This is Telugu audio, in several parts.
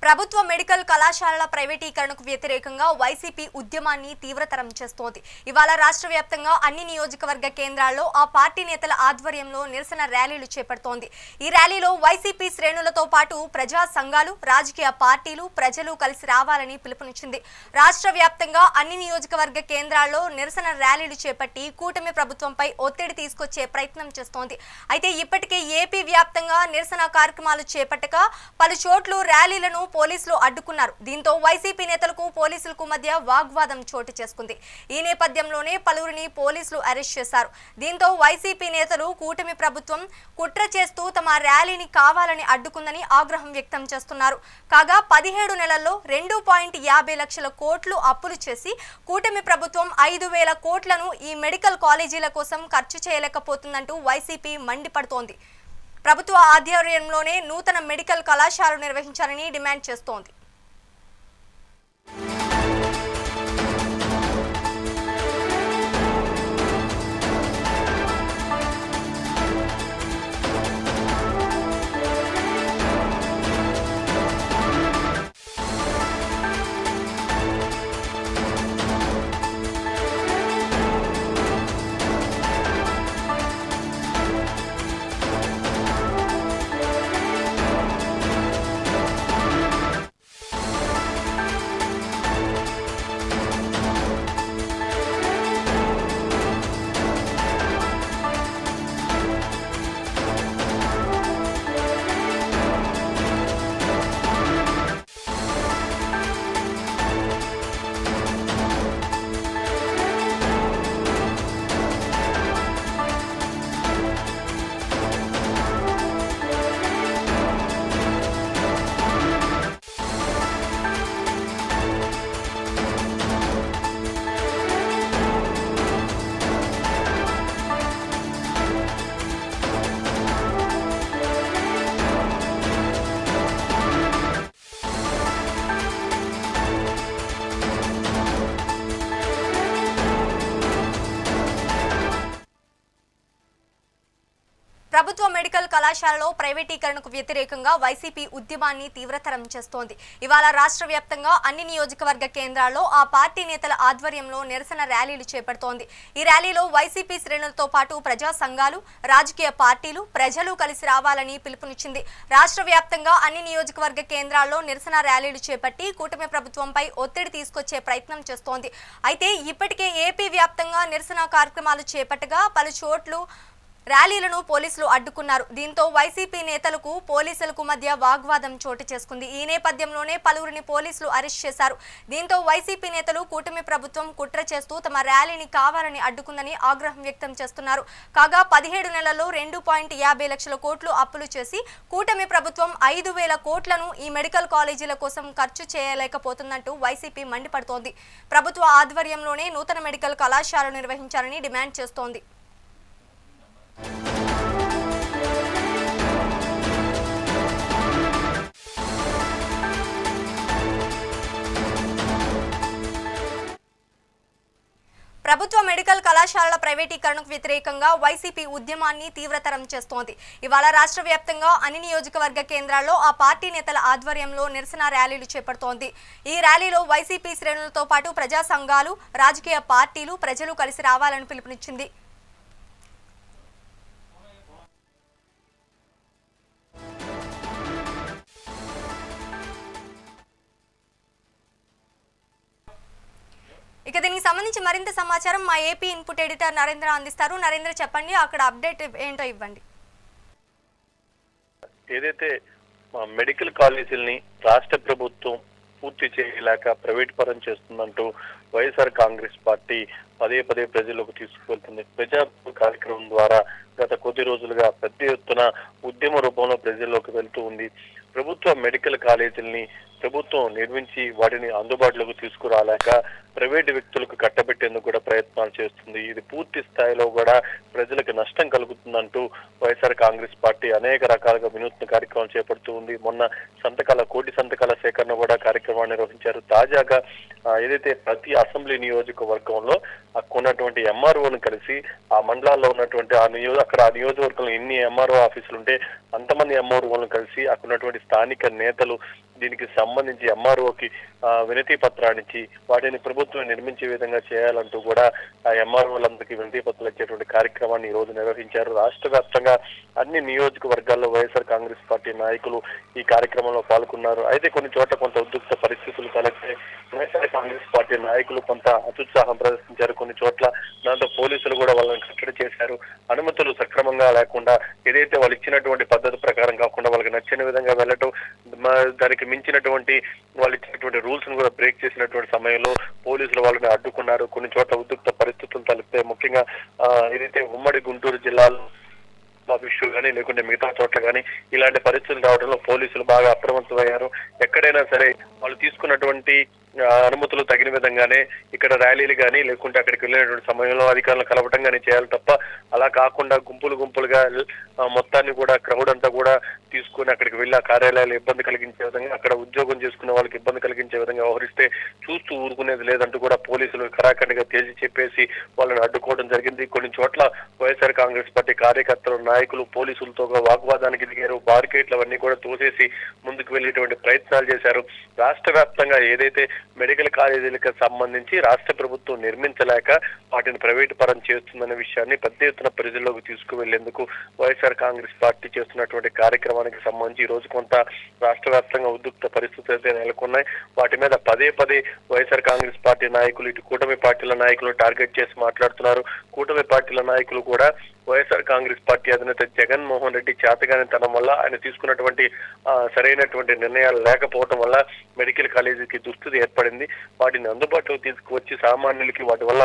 ప్రభుత్వ మెడికల్ కళాశాలల ప్రైవేటీకరణకు వ్యతిరేకంగా వైసీపీ ఉద్యమాన్ని తీవ్రతరం చేస్తోంది. ఇవాళ రాష్ట్ర వ్యాప్తంగా అన్ని నియోజకవర్గ కేంద్రాల్లో ఆ పార్టీ నేతల ఆధ్వర్యంలో నిరసన ర్యాలీలు చేపడుతోంది. ఈ ర్యాలీలో వైసీపీ శ్రేణులతో పాటు ప్రజా సంఘాలు, రాజకీయ పార్టీలు, ప్రజలు కలిసి రావాలని పిలుపునిచ్చింది. రాష్ట్ర వ్యాప్తంగా అన్ని నియోజకవర్గ కేంద్రాల్లో నిరసన ర్యాలీలు చేపట్టి కూటమి ప్రభుత్వంపై ఒత్తిడి తీసుకొచ్చే ప్రయత్నం చేస్తోంది. అయితే ఇప్పటికే ఏపీ వ్యాప్తంగా నిరసన కార్యక్రమాలు చేపట్టక పలు చోట్ల ర్యాలీలను పోలీసులు అడ్డుకున్నారు. దీంతో వైసీపీ నేతలకు పోలీసులకు మధ్య వాగ్వాదం చోటు చేసుకుంది. ఈ నేపథ్యంలోనే పలువురిని పోలీసులు అరెస్ట్ చేశారు. దీంతో వైసీపీ నేతలు కూటమి ప్రభుత్వం కుట్ర చేస్తూ తమ ర్యాలీని కావాలని అడ్డుకుందని ఆగ్రహం వ్యక్తం చేస్తున్నారు. కాగా 17 నెలల్లో 2.50 లక్షల కోట్లు అప్పులు చేసి కూటమి ప్రభుత్వం 5,000 కోట్లను ఈ మెడికల్ కాలేజీల కోసం ఖర్చు చేయలేకపోతుందంటూ వైసీపీ మండిపడుతోంది. ప్రభుత్వ ఆధ్వర్యంలోనే నూతన మెడికల్ కళాశాలలు నిర్వహించాలని డిమాండ్ చేస్తోంది. ప్రభుత్వ మెడికల్ కళాశాలలో ప్రైవేటీకరణకు వ్యతిరేకంగా వైసీపీ ఉద్యమాన్ని తీవ్రతరం చేస్తోంది. ఇవాళ రాష్ట్ర వ్యాప్తంగా అన్ని నియోజకవర్గ కేంద్రాల్లో ఆ పార్టీ నేతల ఆధ్వర్యంలో నిరసన ర్యాలీలు చేపడుతోంది. ఈ ర్యాలీలో వైసీపీ శ్రేణులతో పాటు ప్రజా సంఘాలు, రాజకీయ పార్టీలు, ప్రజలు కలిసి రావాలని పిలుపునిచ్చింది. రాష్ట్ర వ్యాప్తంగా అన్ని నియోజకవర్గ కేంద్రాల్లో నిరసన ర్యాలీలు చేపట్టి కూటమి ప్రభుత్వంపై ఒత్తిడి తీసుకొచ్చే ప్రయత్నం చేస్తోంది. అయితే ఇప్పటికే ఏపీ వ్యాప్తంగా నిరసన కార్యక్రమాలు చేపట్టగా పలు చోట్ల ర్యాలీలను పోలీసులు అడ్డుకున్నారు. దీంతో వైసీపీ నేతలకు పోలీసులకు మధ్య వాగ్వాదం చోటు చేసుకుంది. ఈ నేపథ్యంలోనే పలువురిని పోలీసులు అరెస్ట్ చేశారు. దీంతో వైసీపీ నేతలు కూటమి ప్రభుత్వం కుట్ర చేస్తూ తమ ర్యాలీని కావాలని అడ్డుకుందని ఆగ్రహం వ్యక్తం చేస్తున్నారు. కాగా 17 నెలల్లో 2.50 లక్షల కోట్లు అప్పులు చేసి కూటమి ప్రభుత్వం 5,000 కోట్లను ఈ మెడికల్ కాలేజీల కోసం ఖర్చు చేయలేకపోతుందంటూ వైసీపీ మండిపడుతోంది. ప్రభుత్వ ఆధ్వర్యంలోనే నూతన మెడికల్ కళాశాలలు నిర్వహించాలని డిమాండ్ చేస్తోంది. ప్రభుత్వ మెడికల్ కళాశాలల ప్రైవేటీకరణకు వ్యతిరేకంగా వైసీపీ ఉద్యమాన్ని తీవ్రతరం చేస్తోంది. ఇవాళ రాష్ట్ర వ్యాప్తంగా అన్ని నియోజకవర్గ కేంద్రాల్లో ఆ పార్టీ నేతల ఆధ్వర్యంలో నిరసన ర్యాలీలు చేపడుతోంది. ఈ ర్యాలీలో వైసీపీ శ్రేణులతో పాటు ప్రజా సంఘాలు, రాజకీయ పార్టీలు, ప్రజలు కలిసి రావాలని పిలుపునిచ్చింది. ఇక దీనికి సంబంధించి మరింత సమాచారం మా ఏపీ ఇన్పుట్ ఎడిటర్ నరేంద్ర అందిస్తారు. నరేంద్ర, చెప్పండి, అక్కడ అప్డేట్ ఏంటో ఇవ్వండి. ఏదైతే మెడికల్ కాలేజీలని రాష్ట్ర ప్రభుత్వం పూర్తి చేయలేక ప్రైవేట్ పరం చేస్తుందంటూ వైఎస్ఆర్ కాంగ్రెస్ పార్టీ పదే పదే ప్రజలకు తీసుకువెళ్తుంది. ప్రజా కార్యక్రమం ద్వారా గత కొద్ది రోజులుగా పెద్ద ఎత్తున ఉద్యమ రూపంలో ప్రజల్లోకి వెళ్తూ ఉంది. ప్రభుత్వ మెడికల్ కాలేజీలని ప్రభుత్వం నిర్మించి వాటిని అందుబాటులోకి తీసుకురాలేక ప్రైవేటు వ్యక్తులకు కట్టబెట్టేందుకు కూడా ప్రయత్నాలు చేస్తుంది. ఇది పూర్తి స్థాయిలో కూడా ప్రజలకు నష్టం కలుగుతుందంటూ వైఎస్ఆర్ కాంగ్రెస్ పార్టీ అనేక రకాలుగా వినూత్న కార్యక్రమాలు చేపడుతూ ఉంది. మొన్న కోటి సంతకాల సేకరణ కూడా కార్యక్రమాన్ని నిర్వహించారు. తాజాగా ఏదైతే ప్రతి అసెంబ్లీ నియోజకవర్గంలో అక్కడ ఉన్నటువంటి ఎంఆర్ఓను కలిసి ఆ మండలాల్లో ఉన్నటువంటి అక్కడ ఆ నియోజకవర్గంలో ఎన్ని ఎంఆర్ఓ ఆఫీసులు ఉంటే అంతమంది ఎంఆర్ఓలను కలిసి అక్కడ ఉన్నటువంటి స్థానిక నేతలు దీనికి సంబంధించి ఎంఆర్ఓకి వినతి పత్రాన్ని ఇచ్చి వాటిని ప్రభుత్వం నిర్మించే విధంగా చేయాలంటూ కూడా ఆ ఎంఆర్ఓలందరికీ వినతి పత్రాలు ఇచ్చేటువంటి కార్యక్రమాన్ని ఈ రోజు నిర్వహించారు. రాష్ట్ర వ్యాప్తంగా అన్ని నియోజకవర్గాల్లో వైఎస్ఆర్ కాంగ్రెస్ పార్టీ నాయకులు ఈ కార్యక్రమంలో పాల్గొన్నారు. అయితే కొన్ని చోట్ల కొంత ఉద్రిక్త పరిస్థితులు తలెత్తే వైఎస్ఆర్ కాంగ్రెస్ పార్టీ నాయకులు కొంత అత్యుత్సాహం ప్రదర్శించారు. కొన్ని చోట్ల దాంతో పోలీసులు కూడా వాళ్ళని కట్టడి చేశారు. అనుమతులు సక్రమంగా లేకుండా ఏదైతే వాళ్ళు ఇచ్చినటువంటి పద్ధతి ప్రకారం కాకుండా వాళ్ళకి నచ్చిన విధంగా వెళ్ళటం, దానికి మించినటువంటి వాళ్ళు ఇచ్చినటువంటి రూల్స్ ను కూడా బ్రేక్ చేసినటువంటి సమయంలో పోలీసులు వాళ్ళని అడ్డుకున్నారు. కొన్ని చోట్ల ఉద్రిక్త పరిస్థితులు తలెత్తే ముఖ్యంగా ఏదైతే ఉమ్మడి గుంటూరు జిల్లాలో ఇష్యూ కానీ లేకుంటే మిగతా చోట్ల కానీ ఇలాంటి పరిస్థితులు రావడంలో పోలీసులు బాగా అప్రమత్తమయ్యారు. ఎక్కడైనా సరే వాళ్ళు తీసుకున్నటువంటి అనుమతులు తగిన విధంగానే ఇక్కడ ర్యాలీలు కానీ లేకుంటే అక్కడికి వెళ్ళినటువంటి సమయంలో అధికారులు కలవటం కానీ చేయాలి తప్ప అలా కాకుండా గుంపులుగా మొత్తాన్ని కూడా క్రౌడ్ అంతా కూడా తీసుకుని అక్కడికి వెళ్ళి ఆ కార్యాలయాలు ఇబ్బంది కలిగించే విధంగా, అక్కడ ఉద్యోగం చేసుకునే వాళ్ళకి ఇబ్బంది కలిగించే విధంగా వ్యవహరిస్తే చూస్తూ ఊరుకునేది లేదంటూ కూడా పోలీసులు కరాఖండిగా తేల్చి చెప్పేసి వాళ్ళని అడ్డుకోవడం జరిగింది. కొన్ని చోట్ల వైఎస్ఆర్ కాంగ్రెస్ పార్టీ కార్యకర్తలు, నాయకులు పోలీసులతో వాగ్వాదానికి దిగారు. బార్గేట్లు అవన్నీ కూడా తోసేసి ముందుకు వెళ్ళేటువంటి ప్రయత్నాలు చేశారు. రాష్ట్ర వ్యాప్తంగా ఏదైతే మెడికల్ కాలేజీలకు సంబంధించి రాష్ట్ర ప్రభుత్వం నిర్మించలేక వాటిని ప్రైవేటు పరం చేస్తుందనే విషయాన్ని పెద్ద ఎత్తున ప్రజల్లోకి తీసుకువెళ్లేందుకు వైఎస్ఆర్ కాంగ్రెస్ పార్టీ చేస్తున్నటువంటి కార్యక్రమానికి సంబంధించి ఈ రోజు కొంత రాష్ట్ర వ్యాప్తంగా ఉద్రిక్త పరిస్థితులు అయితే నెలకొన్నాయి. వాటి మీద పదే వైఎస్ఆర్ కాంగ్రెస్ పార్టీ నాయకులు ఇటు కూటమి పార్టీల నాయకులు టార్గెట్ చేసి మాట్లాడుతున్నారు. కూటమి పార్టీల నాయకులు కూడా వైఎస్ఆర్ కాంగ్రెస్ పార్టీ అధినేత జగన్మోహన్ రెడ్డి చేతగానితనం వల్ల ఆయన తీసుకున్నటువంటి సరైనటువంటి నిర్ణయాలు లేకపోవడం వల్ల మెడికల్ కాలేజీకి దుస్థితి ఏర్పడింది. వాటిని అందుబాటులోకి తీసుకువచ్చి సామాన్యులకి వాటి వల్ల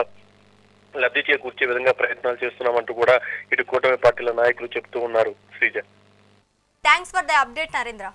లబ్ధి చేకూర్చే విధంగా ప్రయత్నాలు చేస్తున్నామంటూ కూడా ఇటు కూటమి పార్టీల నాయకులు చెప్తూ ఉన్నారు. Sreeja, thanks for the update Narendra.